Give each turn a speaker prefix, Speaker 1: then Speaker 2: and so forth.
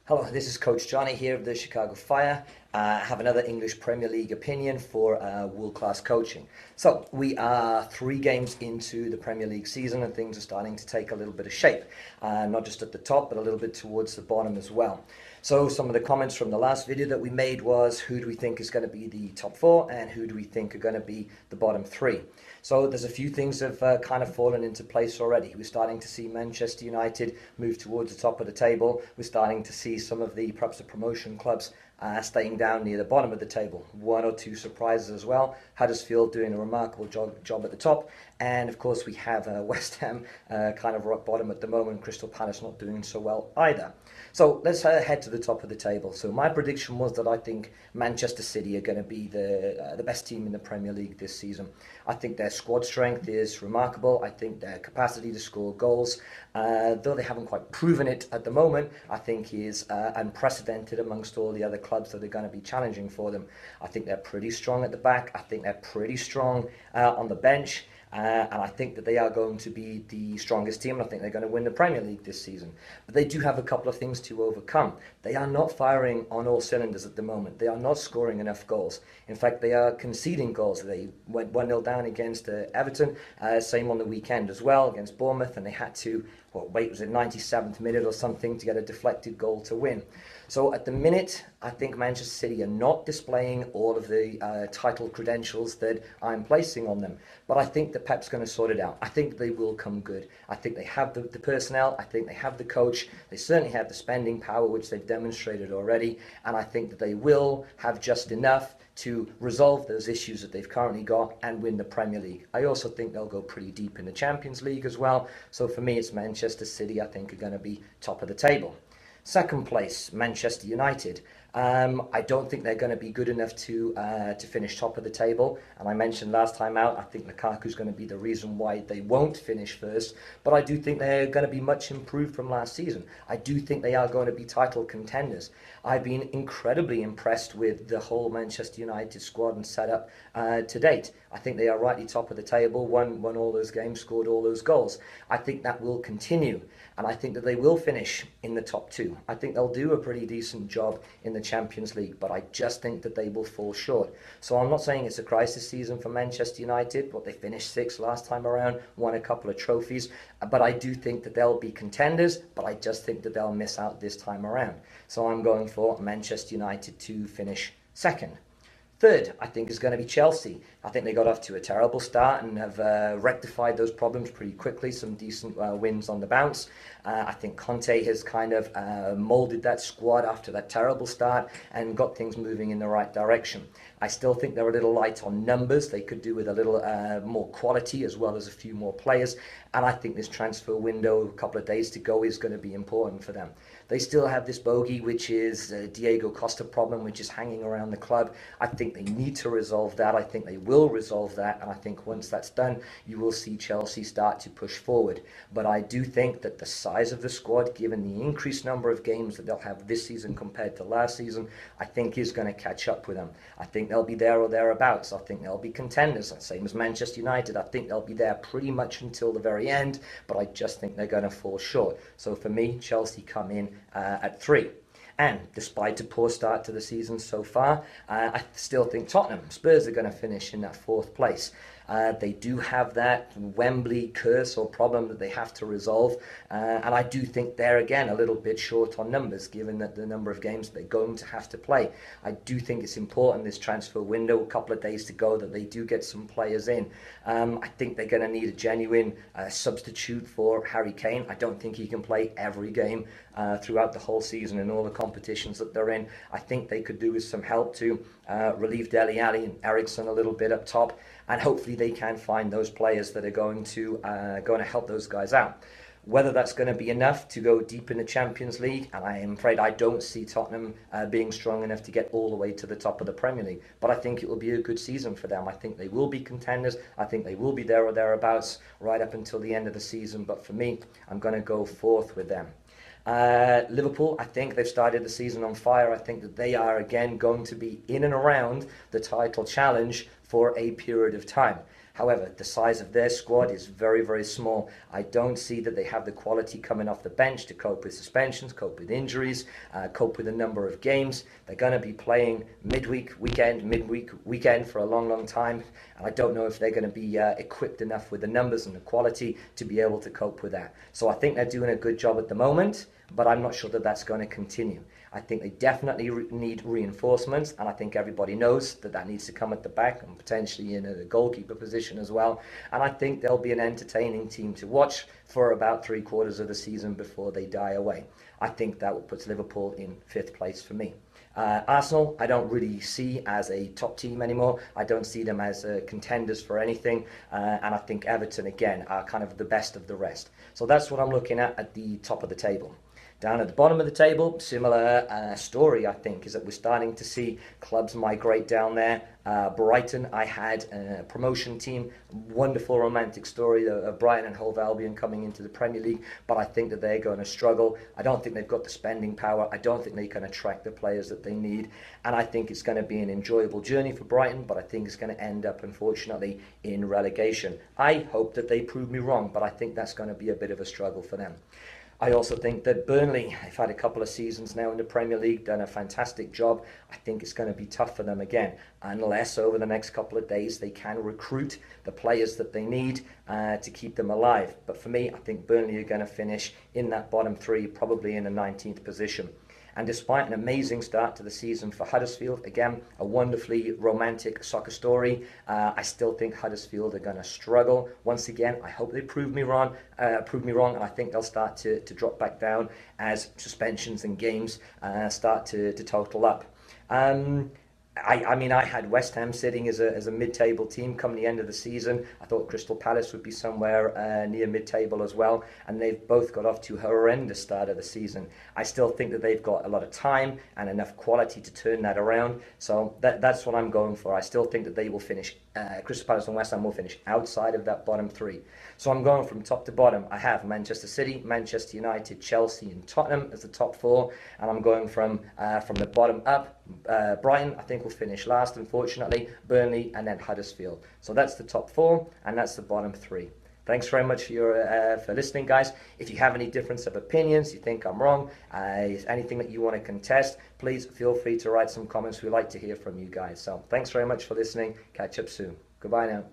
Speaker 1: Hello, this is Coach Johnny here of the Chicago Fire. I have another English Premier League opinion for world-class coaching. So we are 3 games into the Premier League season and things are starting to take a little bit of shape. Not just at the top, but a little bit towards the bottom as well. So some of the comments from the last video that we made was who do we think is going to be the top 4 and who do we think are going to be the bottom 3. So there's a few things that have kind of fallen into place already. We're starting to see Manchester United move towards the top of the table. We're starting to see some of perhaps the promotion clubs staying down near the bottom of the table. 1 or 2 surprises as well. Huddersfield doing a remarkable job at the top. And of course we have West Ham kind of rock bottom at the moment. Crystal Palace not doing so well either. So let's head to the top of the table. So my prediction was that I think Manchester City are going to be the best team in the Premier League this season. I think their squad strength is remarkable. I think their capacity to score goals, though they haven't quite proven it at the moment, I think is unprecedented amongst all the other clubs that are going to be challenging for them. I think they're pretty strong at the back. I think they're pretty strong on the bench. And I think that they are going to be the strongest team. I think they're going to win the Premier League this season. But they do have a couple of things to overcome. They are not firing on all cylinders at the moment. They are not scoring enough goals. In fact, they are conceding goals. They went 1-0 down against Everton. Same on the weekend as well against Bournemouth. And they had to, was it 97th minute or something to get a deflected goal to win. So at the minute, I think Manchester City are not displaying all of the title credentials that I'm placing on them. But I think that Pep's going to sort it out. I think they will come good. I think they have the personnel. I think they have the coach. They certainly have the spending power, which they've demonstrated already. And I think that they will have just enough to resolve those issues that they've currently got and win the Premier League. I also think they'll go pretty deep in the Champions League as well. So for me, it's Manchester City, I think, are going to be top of the table. Second place, Manchester United. I don't think they're going to be good enough to finish top of the table. And I mentioned last time out, I think Lukaku's going to be the reason why they won't finish first. But I do think they're going to be much improved from last season. I do think they are going to be title contenders. I've been incredibly impressed with the whole Manchester United squad and setup to date. I think they are rightly top of the table, won all those games, scored all those goals. I think that will continue. And I think that they will finish in the top 2. I think they'll do a pretty decent job in the Champions League, but I just think that they will fall short. So I'm not saying it's a crisis season for Manchester United, but they finished 6th last time around, won a couple of trophies. But I do think that they'll be contenders, but I just think that they'll miss out this time around. So I'm going for Manchester United to finish 2nd. Third, I think, is going to be Chelsea. I think they got off to a terrible start and have rectified those problems pretty quickly. Some decent wins on the bounce. I think Conte has kind of moulded that squad after that terrible start and got things moving in the right direction. I still think they're a little light on numbers. They could do with a little more quality as well as a few more players. And I think this transfer window, a couple of days to go, is going to be important for them. They still have this bogey, which is Diego Costa problem, which is hanging around the club. I think they need to resolve that. I think they will resolve that. And I think once that's done, you will see Chelsea start to push forward. But I do think that the size of the squad, given the increased number of games that they'll have this season compared to last season, I think is going to catch up with them. I think they'll be there or thereabouts. I think they'll be contenders, same as Manchester United. I think they'll be there pretty much until the very end, but I just think they're going to fall short. So for me, Chelsea come in at 3. And despite a poor start to the season so far, I still think Tottenham, Spurs are going to finish in that 4th place. They do have that Wembley curse or problem that they have to resolve. And I do think they're, again, a little bit short on numbers, given that the number of games they're going to have to play. I do think it's important, this transfer window, a couple of days to go, that they do get some players in. I think they're going to need a genuine substitute for Harry Kane. I don't think he can play every game throughout the whole season in all the competitions that they're in. I think they could do with some help to relieve Dele Alli and Eriksen a little bit up top, and hopefully they can find those players that are going to help those guys out. Whether that's going to be enough to go deep in the Champions League, and I am afraid I don't see Tottenham being strong enough to get all the way to the top of the Premier League. But I think it will be a good season for them. I think they will be contenders. I think they will be there or thereabouts right up until the end of the season. But for me, I'm going to go 4th with them. Liverpool, I think they've started the season on fire. I think that they are again going to be in and around the title challenge for a period of time. However, the size of their squad is very, very small. I don't see that they have the quality coming off the bench to cope with suspensions, cope with injuries, cope with a number of games. They're going to be playing midweek, weekend for a long, long time. And I don't know if they're going to be equipped enough with the numbers and the quality to be able to cope with that. So I think they're doing a good job at the moment, but I'm not sure that that's going to continue. I think they definitely need reinforcements, and I think everybody knows that that needs to come at the back and potentially in a goalkeeper position as well. And I think they'll be an entertaining team to watch for about 3/4 of the season before they die away. I think that puts Liverpool in 5th place for me. Arsenal, I don't really see as a top team anymore. I don't see them as contenders for anything. And I think Everton, again, are kind of the best of the rest. So that's what I'm looking at the top of the table. Down at the bottom of the table, similar story, I think, is that we're starting to see clubs migrate down there. Brighton, I had a promotion team, wonderful romantic story of Brighton and Hove Albion coming into the Premier League, but I think that they're going to struggle. I don't think they've got the spending power. I don't think they can attract the players that they need, and I think it's going to be an enjoyable journey for Brighton, but I think it's going to end up, unfortunately, in relegation. I hope that they prove me wrong, but I think that's going to be a bit of a struggle for them. I also think that Burnley, have had a couple of seasons now in the Premier League, done a fantastic job. I think it's going to be tough for them again, unless over the next couple of days they can recruit the players that they need to keep them alive. But for me, I think Burnley are going to finish in that bottom 3, probably in the 19th position. And despite an amazing start to the season for Huddersfield, again, a wonderfully romantic soccer story, I still think Huddersfield are going to struggle. Once again, I hope they prove me wrong, and I think they'll start to drop back down as suspensions and games start to total up. I mean, I had West Ham sitting as a mid-table team come the end of the season. I thought Crystal Palace would be somewhere near mid-table as well, and they've both got off to a horrendous start of the season. I still think that they've got a lot of time and enough quality to turn that around, so that's what I'm going for. I still think that they will finish, Crystal Palace and West Ham will finish outside of that bottom 3. So I'm going from top to bottom. I have Manchester City, Manchester United, Chelsea and Tottenham as the top 4, and I'm going from the bottom up. Brighton, I think, will finish last, unfortunately, Burnley, and then Huddersfield. So that's the top 4, and that's the bottom 3. Thanks very much for listening, guys. If you have any difference of opinions, you think I'm wrong, anything that you want to contest, please feel free to write some comments. We like to hear from you guys. So thanks very much for listening. Catch up soon. Goodbye now.